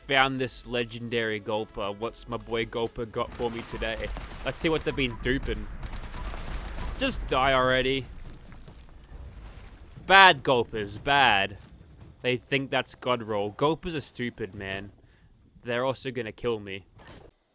found this legendary Gulper. What's my boy Gulper got for me today? Let's see what they've been duping. Just die already. Bad Gulpers, bad. They think that's God roll. Gulpers are stupid, man. They're also gonna kill me.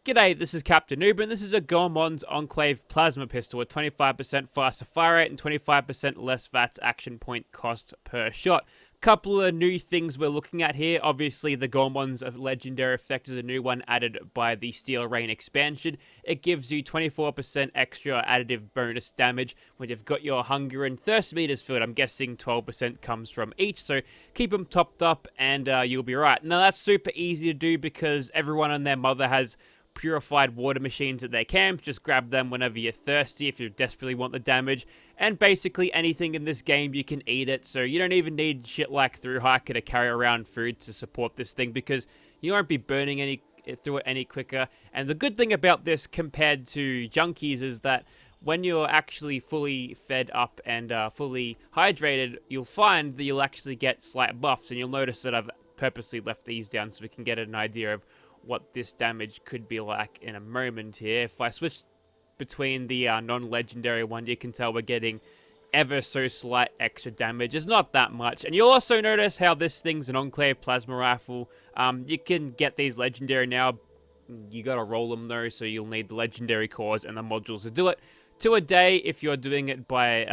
G'day, this is Captain Noob, and this is a Goemon's Enclave Plasma Pistol with 25% faster fire rate and 25% less VATS action point cost per shot. Couple of new things we're looking at here. Obviously, the Goemon's legendary effect is a new one added by the Steel Rain expansion. It gives you 24% extra additive bonus damage when you've got your hunger and thirst meters filled. I'm guessing 12% comes from each, so keep them topped up and you'll be right. Now, that's super easy to do because everyone and their mother has purified water machines at their camp. Just grab them whenever you're thirsty if you desperately want the damage, and basically anything in this game you can eat it, so you don't even need shit like Through Hiker to carry around food to support this thing because you won't be burning through it any quicker. And the good thing about this compared to junkies is that when you're actually fully fed up and fully hydrated, you'll find that you'll actually get slight buffs, and you'll notice that I've purposely left these down so we can get an idea of what this damage could be like in a moment here. If I switch between the non-legendary one, you can tell we're getting ever so slight extra damage. It's not that much. And you'll also notice how this thing's an Enclave Plasma Rifle. You can get these legendary now. You gotta roll them though, so you'll need the legendary cores and the modules to do it. 2 a day if you're doing it by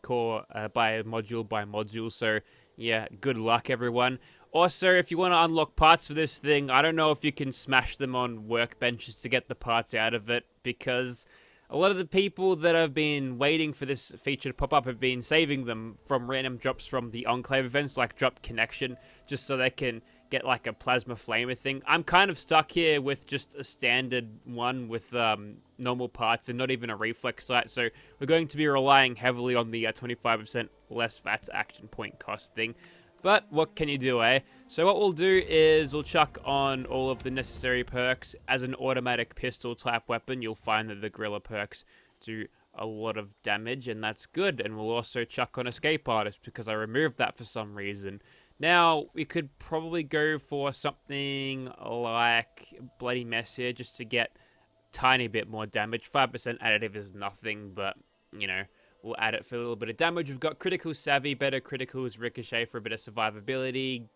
by module. So yeah, good luck everyone. Also, if you want to unlock parts for this thing, I don't know if you can smash them on workbenches to get the parts out of it, because a lot of the people that have been waiting for this feature to pop up have been saving them from random drops from the Enclave events, like Drop Connection, just so they can get like a plasma flamer thing. I'm kind of stuck here with just a standard one with normal parts and not even a reflex sight, so we're going to be relying heavily on the 25% less VATS action point cost thing. But what can you do, eh? So what we'll do is we'll chuck on all of the necessary perks. As an automatic pistol type weapon, you'll find that the Gorilla perks do a lot of damage, and that's good. And we'll also chuck on Escape Artist because I removed that for some reason. Now, we could probably go for something like Bloody Mess here just to get a tiny bit more damage. 5% additive is nothing, but, you know, we'll add it for a little bit of damage. We've got Critical Savvy, better criticals, Ricochet for a bit of survivability.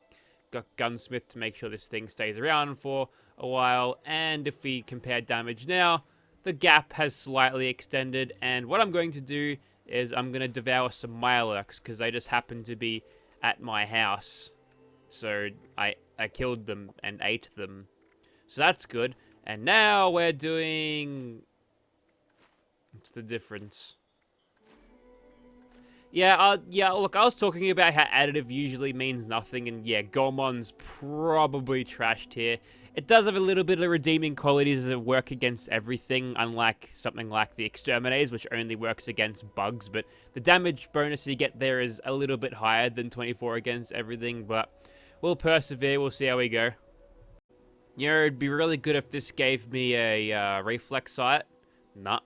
Got Gunsmith to make sure this thing stays around for a while. And if we compare damage now, the gap has slightly extended. And what I'm going to do is I'm going to devour some Mirelurks because they just happen to be at my house. So I killed them and ate them. So that's good. And now we're doing... What's the difference? Yeah, look, I was talking about how additive usually means nothing, and yeah, Goemon's probably trashed here. It does have a little bit of redeeming qualities that work against everything, unlike something like the Exterminators, which only works against bugs, but the damage bonus you get there is a little bit higher than 24 against everything, but we'll persevere, we'll see how we go. You know, it'd be really good if this gave me a reflex sight. Nah.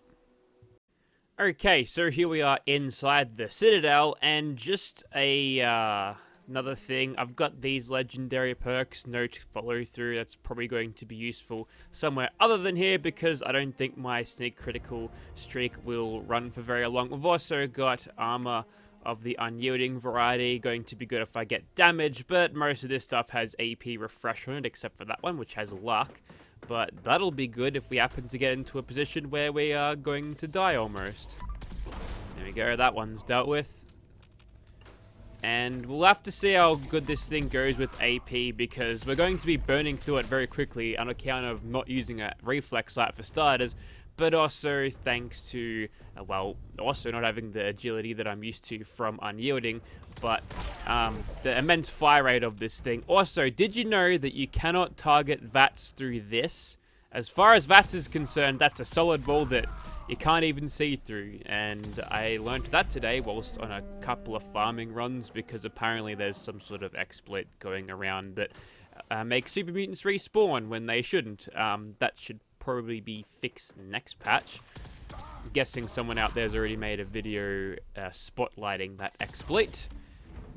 Okay, so here we are inside the Citadel, and just another thing, I've got these legendary perks, no follow through. That's probably going to be useful somewhere other than here because I don't think my sneak critical streak will run for very long. We've also got armor of the unyielding variety, going to be good if I get damage, but most of this stuff has AP refresh on it, except for that one, which has luck. But that'll be good if we happen to get into a position where we are going to die almost. There we go, that one's dealt with. And we'll have to see how good this thing goes with AP because we're going to be burning through it very quickly on account of not using a reflex sight for starters, but also thanks to, well, also not having the agility that I'm used to from Unyielding, but the immense fire rate of this thing. Also, did you know that you cannot target VATS through this? As far as VATS is concerned, that's a solid wall that you can't even see through, and I learned that today whilst on a couple of farming runs because apparently there's some sort of exploit going around that makes super mutants respawn when they shouldn't. That should probably be fixed next patch. I'm guessing someone out there's already made a video spotlighting that exploit.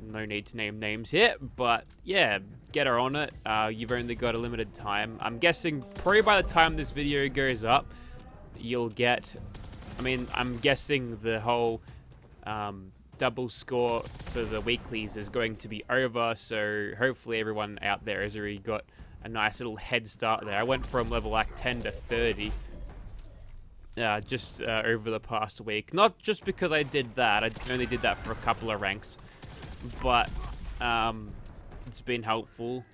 No need to name names here, but yeah, get her on it. You've only got a limited time. I'm guessing probably by the time this video goes up, you'll get... I mean, I'm guessing the whole double score for the weeklies is going to be over, so hopefully everyone out there has already got a nice little head start there. I went from level like 10 to 30 just over the past week. Not just because I did that, I only did that for a couple of ranks, but it's been helpful.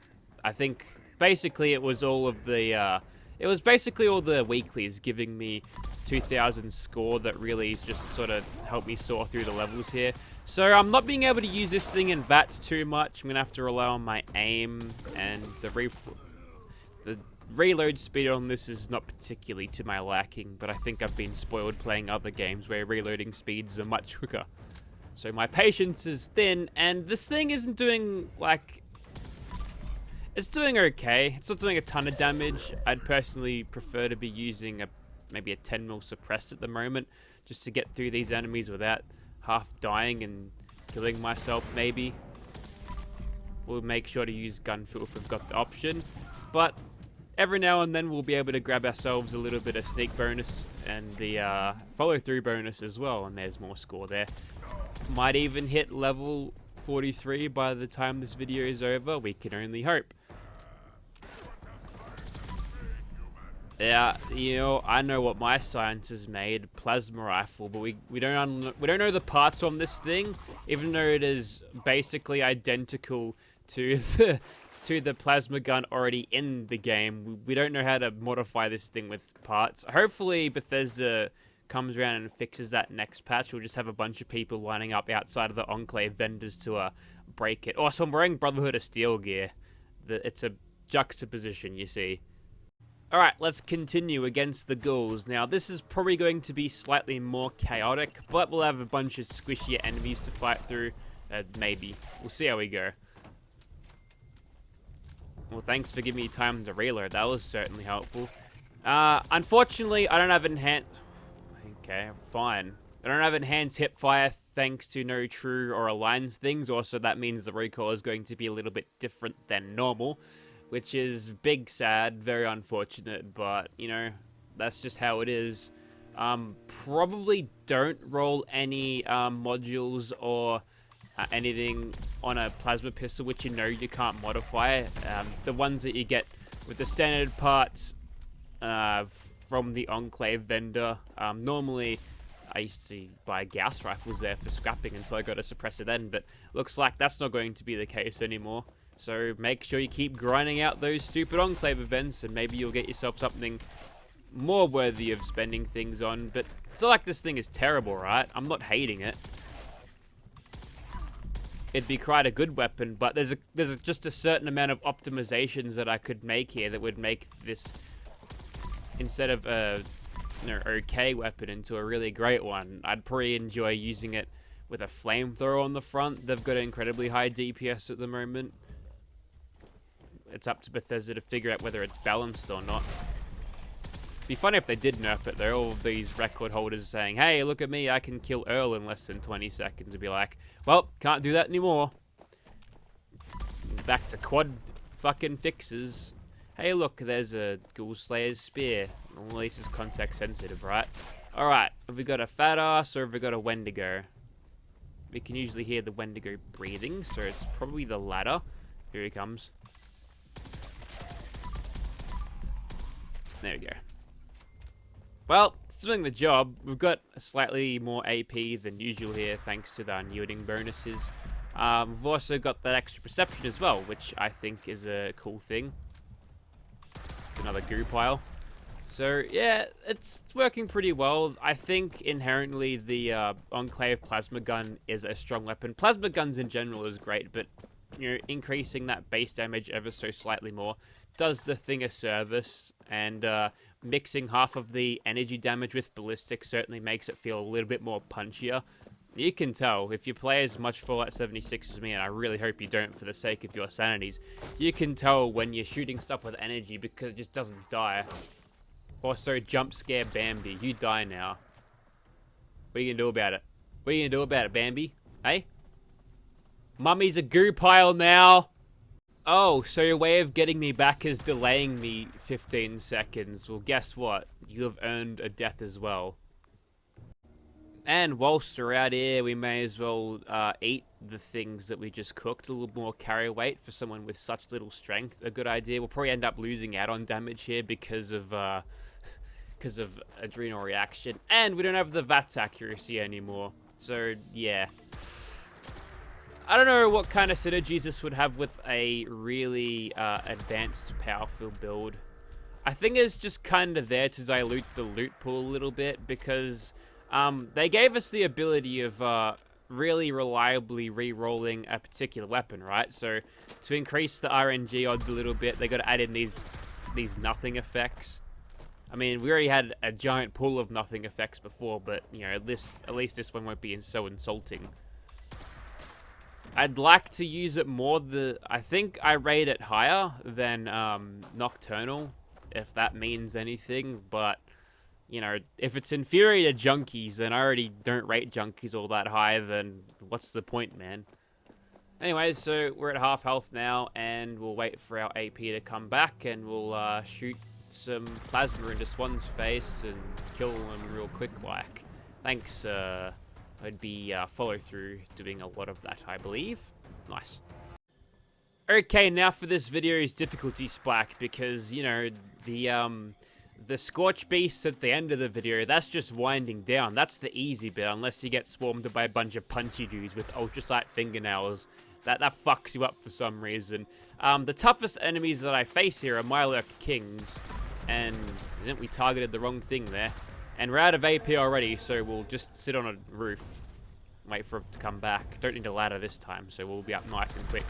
I think basically it was all of the basically all the weeklies giving me 2000 score that really just sort of helped me soar through the levels here. So I'm not being able to use this thing in VATS too much. I'm gonna have to rely on my aim, and the reload speed on this is not particularly to my liking, but I think I've been spoiled playing other games where reloading speeds are much quicker. So my patience is thin, and this thing isn't doing, like... It's doing okay. It's not doing a ton of damage. I'd personally prefer to be using maybe a 10 mil suppressed at the moment, just to get through these enemies without half dying and killing myself, maybe. We'll make sure to use gunfill if we've got the option. But every now and then we'll be able to grab ourselves a little bit of sneak bonus and the follow-through bonus as well, and there's more score there. Might even hit level 43 by the time this video is over. We can only hope. Yeah, you know, I know what my science has made, plasma rifle, but we don't know the parts on this thing, even though it is basically identical to the plasma gun already in the game. We don't know how to modify this thing with parts. Hopefully Bethesda comes around and fixes that next patch. We'll just have a bunch of people lining up outside of the Enclave vendors to break it. Oh, so I'm wearing Brotherhood of Steel gear. It's a juxtaposition, you see. Alright, let's continue against the ghouls. Now, this is probably going to be slightly more chaotic, but we'll have a bunch of squishier enemies to fight through. Maybe. We'll see how we go. Well, thanks for giving me time to reload. That was certainly helpful. Unfortunately, I don't have enhanced... Okay, fine. I don't have enhanced hip fire thanks to no true or aligned things. Also, that means the recoil is going to be a little bit different than normal, which is big sad, very unfortunate, but, you know, that's just how it is. Probably don't roll any modules or anything on a plasma pistol, which you know you can't modify. The ones that you get with the standard parts from the Enclave vendor, normally I used to buy Gauss rifles there for scrapping until I got a suppressor then, but looks like that's not going to be the case anymore. So make sure you keep grinding out those stupid Enclave events, and maybe you'll get yourself something more worthy of spending things on. But it's not like this thing is terrible, right? I'm not hating it. It'd be quite a good weapon, but there's just a certain amount of optimizations that I could make here that would make this, instead of a okay weapon, into a really great one. I'd probably enjoy using it with a flamethrower on the front. They've got an incredibly high DPS at the moment. It's up to Bethesda to figure out whether it's balanced or not. It'd be funny if they did nerf it. They're all these record holders saying, hey, look at me, I can kill Earl in less than 20 seconds. And be like, well, can't do that anymore. Back to quad fucking fixes. Hey, look, there's a Ghoul Slayer's spear. Well, at least it's context sensitive, right? Alright, have we got a fat ass or have we got a Wendigo? We can usually hear the Wendigo breathing, so it's probably the latter. Here he comes. There we go. Well, it's doing the job. We've got a slightly more AP than usual here, thanks to the unyielding bonuses. We've also got that extra perception as well, which I think is a cool thing. It's another goo pile. So, yeah, it's working pretty well. I think inherently the Enclave Plasma Gun is a strong weapon. Plasma guns in general is great, but, you know, increasing that base damage ever so slightly more does the thing a service, and mixing half of the energy damage with ballistic certainly makes it feel a little bit more punchier. You can tell, if you play as much Fallout 76 as me, and I really hope you don't for the sake of your sanities, you can tell when you're shooting stuff with energy because it just doesn't die. Also, jump scare Bambi. You die now. What are you gonna do about it? What are you gonna do about it, Bambi? Hey? Mummy's a goo pile now. Oh, so your way of getting me back is delaying me 15 seconds. Well, guess what? You have earned a death as well. And whilst we're out here, we may as well eat the things that we just cooked. A little more carry weight for someone with such little strength. A good idea. We'll probably end up losing out on damage here because of adrenal reaction. And we don't have the VATS accuracy anymore. So, yeah. I don't know what kind of synergies this would have with a really advanced, powerful build. I think it's just kind of there to dilute the loot pool a little bit because they gave us the ability of really reliably re-rolling a particular weapon, right? So to increase the RNG odds a little bit, they got to add in these nothing effects. I mean, we already had a giant pool of nothing effects before, but you know, at least this one won't be so insulting. I'd like to use it more. I think I rate it higher than Nocturnal, if that means anything. But, you know, if it's inferior to Junkies, then I already don't rate Junkies all that high, then what's the point, man? Anyways, so we're at half health now, and we'll wait for our AP to come back, and we'll shoot some plasma into Swan's face and kill him real quick like. Thanks, I'd be follow through doing a lot of that, I believe. Nice. Okay, now for this video's difficulty spike, because, you know, the Scorch Beast at the end of the video, that's just winding down. That's the easy bit, unless you get swarmed by a bunch of punchy dudes with ultrasight fingernails. That fucks you up for some reason. The toughest enemies that I face here are Mirelurk Kings, and I think we targeted the wrong thing there. And we're out of AP already, so we'll just sit on a roof. Wait for it to come back. Don't need a ladder this time, so we'll be up nice and quick.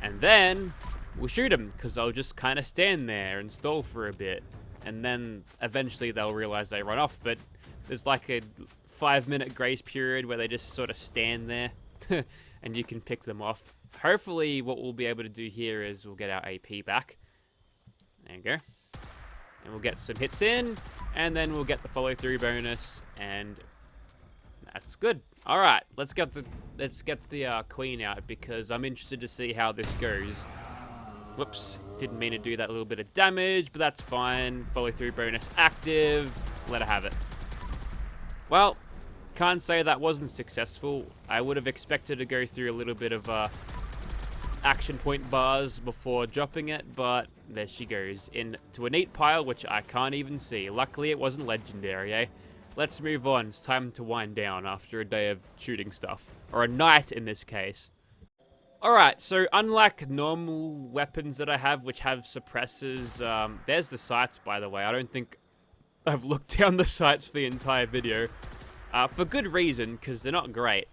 And then we'll shoot them, because they'll just kind of stand there and stall for a bit. And then eventually they'll realize they run off, but there's like a 5-minute grace period where they just sort of stand there, and you can pick them off. Hopefully what we'll be able to do here is we'll get our AP back. There you go. And we'll get some hits in, and then we'll get the follow-through bonus, and that's good. All right, let's get the queen out, because I'm interested to see how this goes. Whoops, didn't mean to do that little bit of damage, but that's fine. Follow-through bonus active. Let her have it. Well, can't say that wasn't successful. I would have expected to go through a little bit of action point bars before dropping it, but there she goes into a neat pile, which I can't even see. Luckily, it wasn't legendary, eh? Let's move on. It's time to wind down after a day of shooting stuff. Or a night, in this case. Alright, so unlike normal weapons that I have, which have suppressors, there's the sights, by the way. I don't think I've looked down the sights for the entire video. For good reason, because they're not great.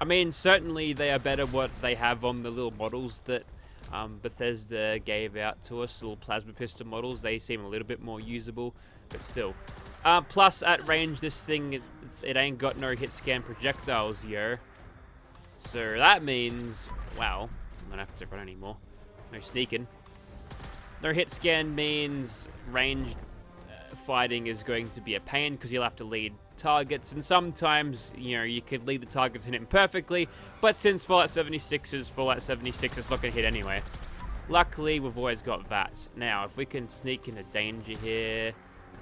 I mean, certainly they are better what they have on the little models that Bethesda gave out to us, little plasma pistol models. They seem a little bit more usable, but still. Plus, at range, this thing, it ain't got no hit scan projectiles, yo. So that means, wow, I don't have to run anymore. No sneaking. No hit scan means ranged fighting is going to be a pain, because you'll have to lead targets, and sometimes, you know, you could lead the targets and hit them perfectly, but since Fallout 76 is Fallout 76, it's not going to hit anyway. Luckily, we've always got VATS. Now, if we can sneak into danger here,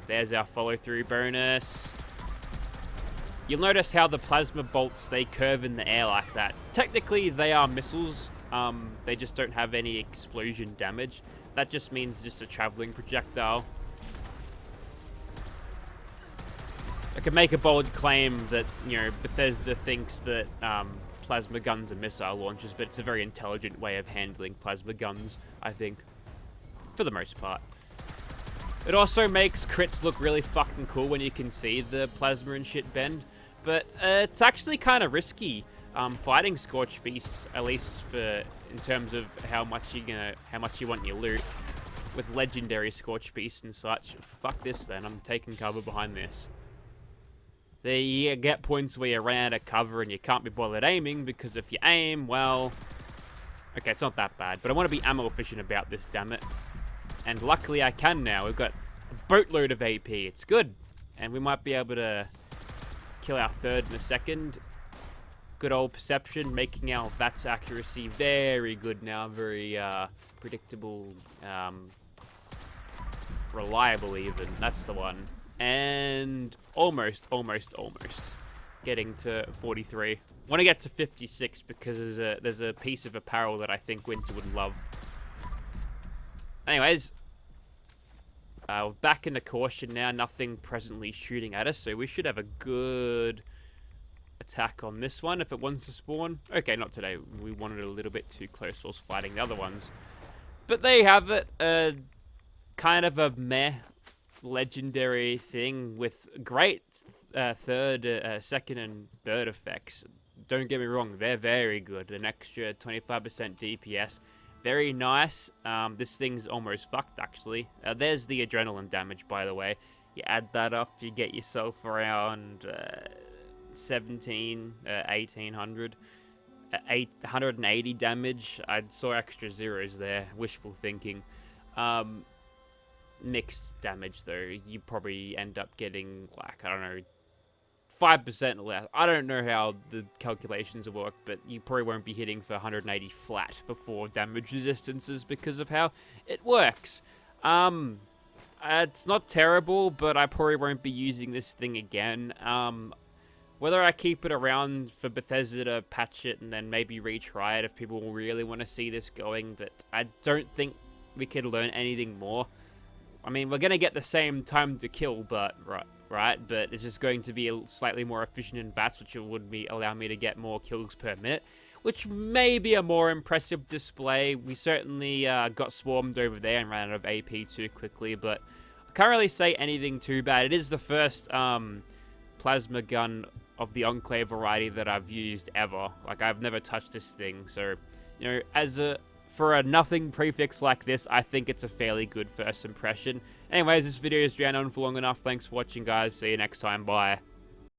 there's our follow-through bonus. You'll notice how the plasma bolts, they curve in the air like that. Technically, they are missiles. They just don't have any explosion damage. That just means just a traveling projectile. I could make a bold claim that, you know, Bethesda thinks that plasma guns are missile launchers, but it's a very intelligent way of handling plasma guns, I think, for the most part. It also makes crits look really fucking cool when you can see the plasma and shit bend, but it's actually kind of risky fighting Scorch Beasts, at least in terms of how much you want your loot with legendary Scorch Beasts and such. Fuck this then, I'm taking cover behind this. You get points where you run out of cover and you can't be bothered aiming, because if you aim, well... Okay, it's not that bad, but I want to be ammo efficient about this, damn it. And luckily I can now. We've got a boatload of AP. It's good. And we might be able to kill our third in a second. Good old perception, making our VATS accuracy very good now, very predictable, reliable even. That's the one. And almost getting to 43. Want to get to 56 because there's a piece of apparel that I think Winter would love. Anyways, we're back into caution now. Nothing presently shooting at us, so we should have a good attack on this one if it wants to spawn. Okay, not today. We wanted it a little bit too close whilst fighting the other ones. But there you have it. Kind of a meh legendary thing with great second and third effects. Don't get me wrong, they're very good. An extra 25% DPS. Very nice. This thing's almost fucked, actually. There's the adrenaline damage, by the way. You add that up, you get yourself around 1800. 180 damage. I saw extra zeros there. Wishful thinking. Mixed damage, though. You probably end up getting, like, I don't know, 5% less. I don't know how the calculations work, but you probably won't be hitting for 180 flat before damage resistances because of how it works. It's not terrible, but I probably won't be using this thing again. Whether I keep it around for Bethesda to patch it and then maybe retry it if people really want to see this going, but I don't think we could learn anything more. I mean, we're going to get the same time to kill, but right? But it's just going to be slightly more efficient in VATS, which would allow me to get more kills per minute, which may be a more impressive display. We certainly got swarmed over there and ran out of AP too quickly, but I can't really say anything too bad. It is the first plasma gun of the Enclave variety that I've used ever. Like, I've never touched this thing, so, you know, for a nothing prefix like this, I think it's a fairly good first impression. Anyways, this video has drawn on for long enough. Thanks for watching, guys. See you next time. Bye.